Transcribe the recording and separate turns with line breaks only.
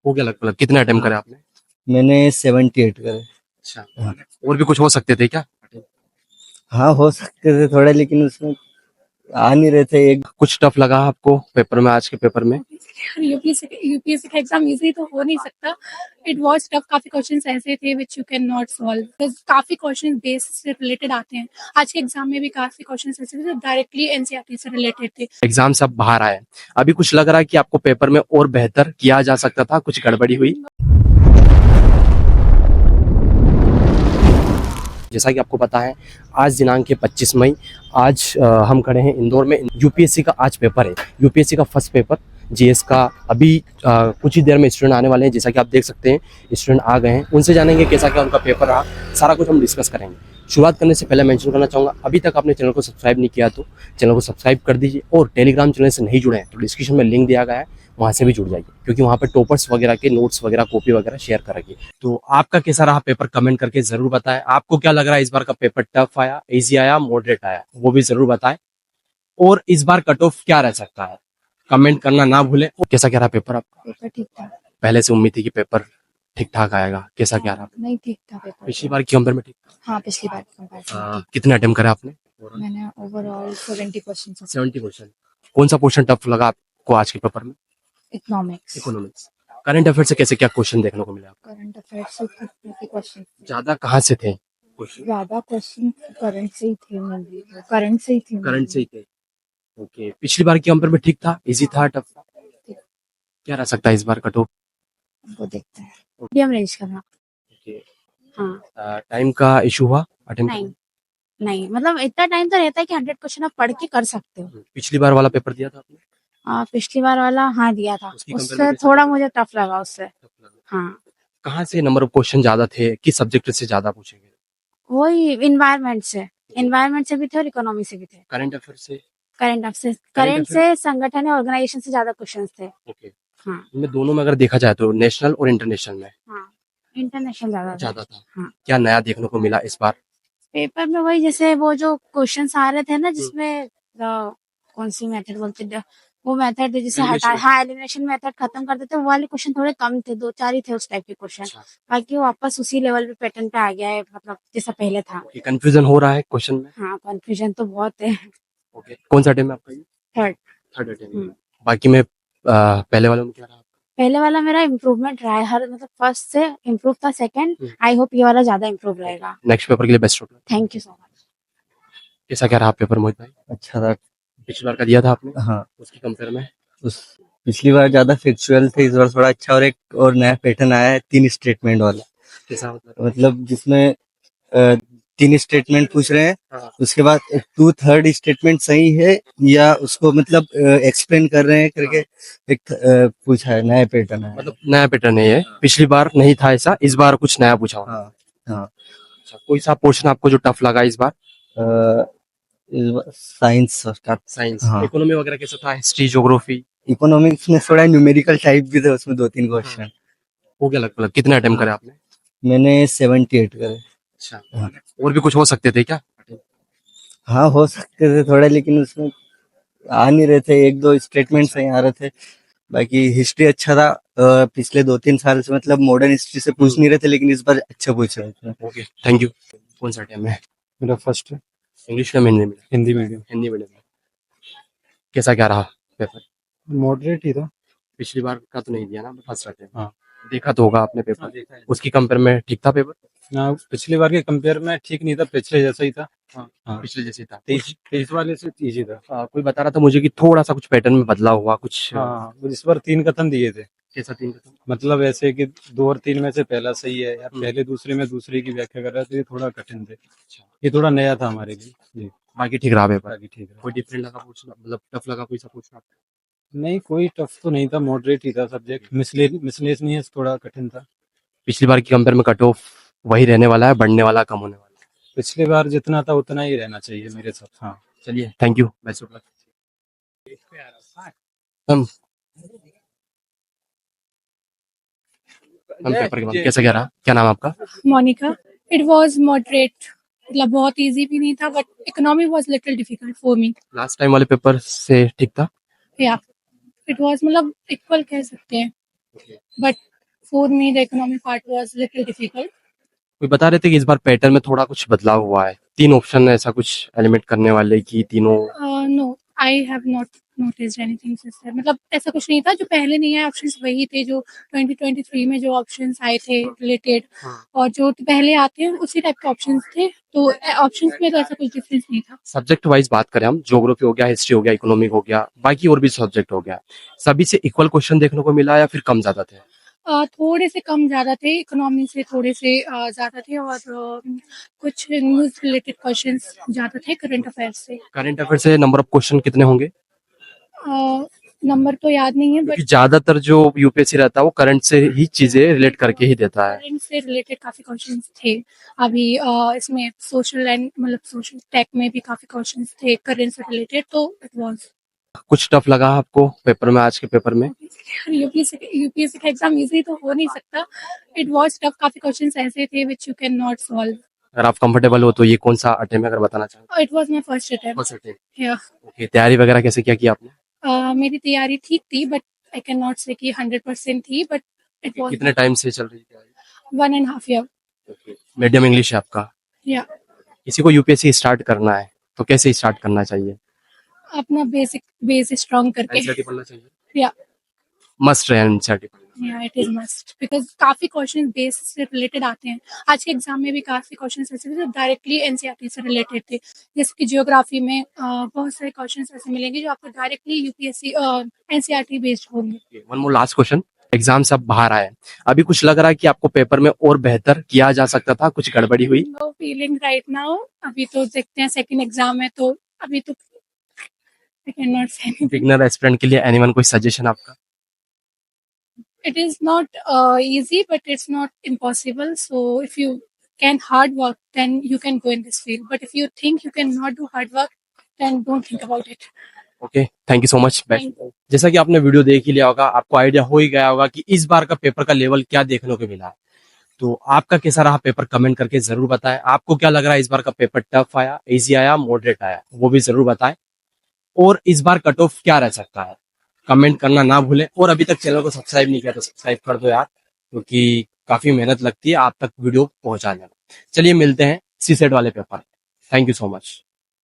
हो गया लगभग। कितने अटेम्प्ट करे आपने?
मैंने 78 करे।
अच्छा,
हाँ।
और भी कुछ हो सकते थे क्या?
हाँ, हो सकते थे थोड़े, लेकिन उसमें आ नहीं रहे थे। एक
कुछ टफ लगा आपको पेपर में, आज के पेपर में?
यूपीएससी का एग्जाम इजी तो हो नहीं सकता। It was tough. काफी क्वेश्चंस ऐसे थे which you can not solve. काफी क्वेश्चंस बेस से रिलेटेड आते हैं। आज के एग्जाम में भी काफी क्वेश्चंस ऐसे थे जो डायरेक्टली एनसीईआरटी से रिलेटेड थे।
एग्जाम से अब बाहर आए, अभी कुछ लग रहा है कि आपको पेपर में और बेहतर किया जा सकता था, कुछ गड़बड़ी हुई? जैसा कि आपको पता है, आज दिनांक है 25 मई। आज हम खड़े हैं इंदौर में। यूपीएससी का आज पेपर है, यूपीएससी का फर्स्ट पेपर जीएस का। अभी कुछ ही देर में स्टूडेंट आने वाले हैं। जैसा कि आप देख सकते हैं, स्टूडेंट आ गए हैं, उनसे जानेंगे कैसा क्या उनका पेपर रहा, सारा कुछ हम डिस्कस करेंगे। शुरुआत करने से पहले मेंशन करना चाहूँगा, अभी तक आपने चैनल को सब्सक्राइब नहीं किया तो चैनल को सब्सक्राइब कर दीजिए, और टेलीग्राम चैनल से नहीं जुड़े हैं तो डिस्क्रिप्शन में लिंक दिया गया है, वहाँ से भी जुड़ जाइए, क्योंकि वहाँ पे टॉपर्स वगैरह के नोट्स वगैरह, कॉपी वगैरह शेयर करेंगे। तो आपका कैसा रहा पेपर, कमेंट करके जरूर बताएं। आपको क्या लग रहा है, इस बार का पेपर टफ आया, इजी आया, मॉडरेट आया, वो भी जरूर बताएं। और इस बार कट ऑफ क्या रह सकता है, कमेंट करना ना भूलें। कैसा क्या रहा पेपर आपका?
पेपर ठीक था।
पहले से उम्मीद थी कि पेपर ठीक ठाक आएगा, कैसा क्या रहा?
नहीं, ठीक था पेपर।
पिछली बार की कंपेयर में ठीक था?
हाँ, पिछली बार कंपैरिजन।
कितने अटेम्प्ट करे आपने?
मैंने ओवरऑल 70 क्वेश्चंस।
70 क्वेश्चन। कौन सा पोर्शन टफ लगा आपको आज के पेपर में?
इकोनॉमिक्स।
इकोनॉमिक्स। करंट अफेयर से कैसे क्या क्वेश्चन देखने को मिला?
करंट अफेयर्स से 50 क्वेश्चन।
ज्यादा कहाँ से थे क्वेश्चन?
ज्यादा क्वेश्चन करंट से ही थे मेनली। करंट से ही थे।
करंट से ही थे। ओके, पिछली बार की कंपेयर में ठीक था, इजी था, टफ था? क्या रह सकता है इस बार कट ऑफ?
वो देखते हैं। मीडियम रेंज का था।
ओके।
हाँ।
टाइम का इशू हुआ अटेम्प्ट?
नहीं, नहीं, मतलब इतना टाइम तो रहता है कि 100 क्वेश्चन आप पढ़ के कर सकते हो।
पिछली बार वाला पेपर दिया था आपने?
पिछली बार वाला हाँ दिया था।
उसकी compare
उससे
में कैसा
थोड़ा मुझे टफ लगा उससे। हाँ,
कहाँ से नंबर ऑफ क्वेश्चन ज्यादा थे, किस सब्जेक्ट से ज्यादा पूछेंगे?
वही इन्वायरमेंट से भी थे और इकोनॉमी से भी थे।
करंट अफेयर से?
करंट से संगठन या ऑर्गेनाइजेशन से ज्यादा क्वेश्चन थे।
ओके।
हाँ,
इनमें दोनों में अगर देखा जाए तो नेशनल और इंटरनेशनल में
हाँ, इंटरनेशनल
ज्यादा था।
हाँ।
क्या नया देखने को मिला इस बार?
पेपर में वही, जैसे वो जो क्वेश्चंस आ रहे थे ना, जिसमें कौन सी मेथड बोलते थे, वो मेथड थे जिसे हटा, हाँ, एलिमिनेशन मेथड खत्म कर देते, वो वाले क्वेश्चन थोड़े कम थे, 2-4 ही थे उस टाइप के क्वेश्चन। बाकी वो वापस उसी लेवल पे पैटर्न पे आ गया है, मतलब जैसा पहले था।
कंफ्यूजन हो रहा है क्वेश्चन में?
हाँ, कंफ्यूजन तो बहुत है।
ओके, कौन सा अटेम्प्ट है आपका ये?
थर्ड।
Third attempt. बाकी में पहले वालों में क्या रहा?
पहले वाला मेरा इम्प्रूवमेंट रहा है, हर मतलब फर्स्ट से इम्प्रूव था, सेकंड आई होप ये वाला ज्यादा इम्प्रूव रहेगा।
नेक्स्ट पेपर के लिए best of luck.
Thank you so much.
कैसा क्या रहा पेपर मोहित भाई?
अच्छा था।
पिछली बार का दिया था आपने?
हाँ,
उसकी कंपेयर में?
उस पिछली बार ज्यादा फैक्चुअल थे, इस बार थोड़ा अच्छा, और एक और नया पैटर्न आया है 3 स्टेटमेंट वाला।
कैसा
मतलब जिसमें 3 स्टेटमेंट पूछ रहे हैं,
हाँ।
उसके बाद 2/3 स्टेटमेंट सही है या उसको मतलब एक्सप्लेन कर रहे हैं करके एक पूछा है, नया पैटर्न है।
मतलब नया पैटर्न है ये, पिछली बार नहीं था ऐसा, इस बार कुछ नया पूछा होगा।
हाँ, हाँ।
अच्छा, कोई सा पोर्शन आपको जो टफ लगा इस बार?
साइंस।
साइंस।
हाँ।
इकोनॉमी वगैरह कैसा था, हिस्ट्री, ज्योग्राफी?
इकोनॉमिक्स में थोड़ा न्यूमेरिकल टाइप भी थे, उसमें 2-3 क्वेश्चन।
हो गया लगभग। कितने अटेम्प्ट करे आपने?
मैंने 78 करे।
अच्छा,
हाँ।
और भी कुछ हो सकते थे क्या?
हाँ, हो सकते थे थोड़े, लेकिन उसमें आ नहीं रहे थे। 1-2 स्टेटमेंट सही आ रहे थे। बाकी हिस्ट्री अच्छा था। पिछले 2-3 साल से मतलब मॉडर्न हिस्ट्री से पूछ नहीं रहे थे, लेकिन इस बार अच्छा पूछ रहे थे।
Okay, thank you. कौन सा टाइम है?
मेरा फर्स्ट है।
इंग्लिश का हिंदी में?
हिंदी मीडियम।
हिंदी मीडियम। कैसा क्या रहा पेपर?
मॉडरेट ही था।
पिछली बार का तो नहीं दिया ना, फर्स्ट अटेम्प्ट।
हाँ।
देखा तो होगा आपने पेपर?
देखा है।
उसकी कंपेयर में ठीक था पेपर?
ना, पिछली बार के कंपेयर में ठीक नहीं था, पिछले जैसा ही था।
हाँ, पिछले जैसे था।
23 वाले से इजी था।
कोई बता रहा था मुझे कि थोड़ा सा कुछ पैटर्न में बदलाव हुआ कुछ।
हाँ, इस बार 3 कथन दिए थे।
कैसा 3 का?
मतलब ऐसे कि 2 और 3 में से पहला सही है, या पहले दूसरे में दूसरे की व्याख्या कर रहा है, तो ये थोड़ा कठिन थे। ये थोड़ा नया था हमारे लिए जी।
बाकी ठीक रहा पेपर?
बाकी ठीक है।
कोई डिफरेंट लगा पूछना, मतलब टफ लगा कोई सा पूछना?
नहीं, कोई टफ तो नहीं था, मॉडरेट ही था सब्जेक्ट। मिसलेनियस थोड़ा कठिन था।
पिछली बार की कंपेयर में कट ऑफ वही रहने वाला है, बढ़ने वाला, कम होने वाला?
पिछली बार जितना था उतना ही रहना चाहिए मेरे साथ। हाँ,
चलिए, thank you, best of luck. हम पेपर के बाद कैसा क्या रहा? क्या नाम है आपका?
मोनिका। इट वाज मॉडरेट, मतलब बहुत इजी भी नहीं था, but economy was little difficult for me.
Last time वाले पेपर से ठीक था?
या इट वाज मतलब इक्वल कह सकते हैं, but
for me the economic part was little difficult.
कोई बता रहे थे कि इस बार पैटर्न में थोड़ा कुछ बदलाव हुआ है, 3 ऑप्शन है ऐसा कुछ एलिमिनेट करने वाले की तीनों।
No, I have not noticed anything since then. मतलब ऐसा कुछ नहीं था, जो पहले नहीं आए ऑप्शंस वही थे जो 2023 में जो ऑप्शंस आए थे रिलेटेड, और जो पहले आते हैं उसी टाइप के ऑप्शंस थे, तो ऑप्शंस में तो ऐसा कुछ डिफरेंस नहीं था।
सब्जेक्ट वाइज बात करें हम, ज्योग्राफी हो गया, हिस्ट्री हो गया, इकोनॉमिक हो गया, बाकी और भी सब्जेक्ट हो गया, सभी से इक्वल क्वेश्चन देखने को मिला या फिर कम ज्यादा थे?
थोड़े से कम ज्यादा थे, इकोनॉमी से थोड़े से ज्यादा थे, और कुछ न्यूज रिलेटेड क्वेश्चंस ज्यादा थे करंट अफेयर्स से।
करंट अफेयर से नंबर ऑफ क्वेश्चन कितने होंगे?
नंबर तो याद नहीं है, बट
क्योंकि ज्यादातर जो यूपीएससी रहता है वो करंट से ही चीजें रिलेट करके ही देता है।
करंट से रिलेटेड काफी क्वेश्चंस थे। अभी इसमें सोशल एंड मतलब सोशल टेक में भी काफी क्वेश्चंस थे करंट से रिलेटेड, तो इट वाज
कुछ टफ लगा आपको पेपर में, आज के पेपर में?
यूपीएससी का एग्जाम इजी तो हो नहीं सकता, इट वाज टफ। काफी क्वेश्चंस ऐसे थे which you can not solve.
अगर आप कंफर्टेबल हो तो ये कौन सा अटेम्प्ट अगर बताना चाहें?
It was my first attempt. या
ओके, तैयारी वगैरह कैसे क्या किया आपने?
मेरी तैयारी ठीक थी, बट आई कैन नॉट से कि 100% थी, बट इट वाज
कितने टाइम से चल रही तैयारी?
1.5 ईयर।
मीडियम इंग्लिश है आपका।
या
किसी को यूपीएससी स्टार्ट करना है तो कैसे स्टार्ट करना चाहिए?
अपना बेस स्ट्रांग करके।
एनसीईआरटी पढ़ना चाहिए
या
मस्ट है एनसीईआरटी पढ़ना।
या इट इज मस्ट, बिकॉज काफी क्वेश्चन बेस से रिलेटेड आते हैं। आज के एग्जाम में भी काफी क्वेश्चन ऐसे थे जो डायरेक्टली एनसीईआरटी से रिलेटेड थे, जैसे कि जियोग्राफी में बहुत सारे क्वेश्चन ऐसे मिलेंगे जो आपको डायरेक्टली यूपीएससी एनसीईआरटी बेस्ड होंगे।
One more last question, exam सब बाहर आए, अभी कुछ लग रहा है कि आपको पेपर में और बेहतर किया जा सकता था, कुछ गड़बड़ी हुई?
No feeling right now. अभी तो देखते हैं, सेकंड एग्जाम है तो अभी तो I can not say anything.
Beginner aspirant के लिए एनीवन कोई सजेशन आपका?
It is not easy, but it's not impossible. So if you can hard work, then you can go in this field. But if you think you cannot do hard work, then don't think about it.
Okay, thank you so much.
Thank
जैसा कि आपने video देख ही लिया होगा, आपको idea हो ही गया होगा कि इस बार का पेपर का लेवल क्या देखने को मिला है। तो आपका कैसा रहा पेपर, कमेंट करके जरूर बताएं। आपको क्या लग रहा है, इस बार का पेपर टफ आया, इजी आया, मॉडरेट आया, वो भी जरूर बताएं। और इस बार कट ऑफ क्या रह सकता है, कमेंट करना ना भूलें। और अभी तक चैनल को सब्सक्राइब नहीं किया तो सब्सक्राइब कर दो यार, क्योंकि काफी मेहनत लगती है आप तक वीडियो पहुंचाने में। चलिए मिलते हैं सीसेट वाले paper. Thank you so much.